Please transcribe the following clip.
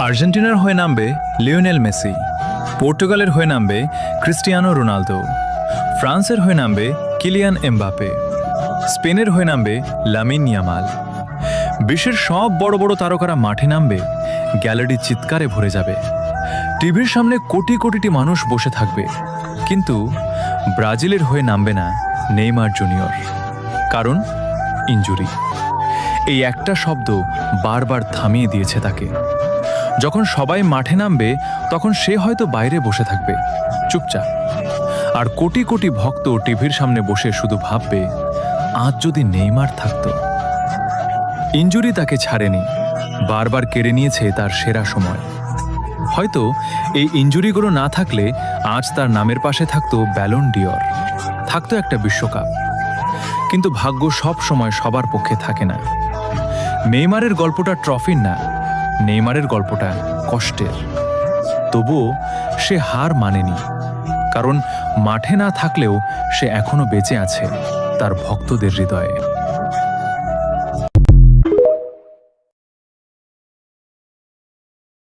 আর্জেন্টিনার হয়ে নামবে লিওনেল মেসি, পর্তুগালের হয়ে নামবে ক্রিস্টিয়ানো রোনালদো, ফ্রান্সের হয়ে নামবে কিলিয়ান এমবাপে, স্পেনের হয়ে নামবে লামিন ইয়ামাল। বিশ্বের সব বড় বড় তারকারা মাঠে নামবে, গ্যালারি চিৎকারে ভরে যাবে, টিভির সামনে কোটি কোটিটি মানুষ বসে থাকবে। কিন্তু ব্রাজিলের হয়ে নামবে না নেইমার জুনিয়র, কারণ ইনজুরি। এই একটা শব্দ বারবার থামিয়ে দিয়েছে তাকে। যখন সবাই মাঠে নামবে তখন সে হয়তো বাইরে বসে থাকবে চুপচাপ, আর কোটি কোটি ভক্ত টিভির সামনে বসে শুধু ভাববে, আজ যদি নেইমার থাকতো। ইনজুরি তাকে ছাড়েনি, বারবার কেড়ে নিয়েছে তার সেরা সময়। হয়তো এই ইনজুরিগুলো না থাকলে আজ তার নামের পাশে থাকতো ব্যালন ডিওর, থাকতো একটা বিশ্বকাপ। কিন্তু ভাগ্য সব সময় সবার পক্ষে থাকে না। নেইমারের গল্পটা ট্রফির না, নেইমারের গল্পটা কষ্টের। তবুও সে হার মানেনি, কারণ মাঠে না থাকলেও সে এখনো বেঁচে আছে তার ভক্তদের হৃদয়ে।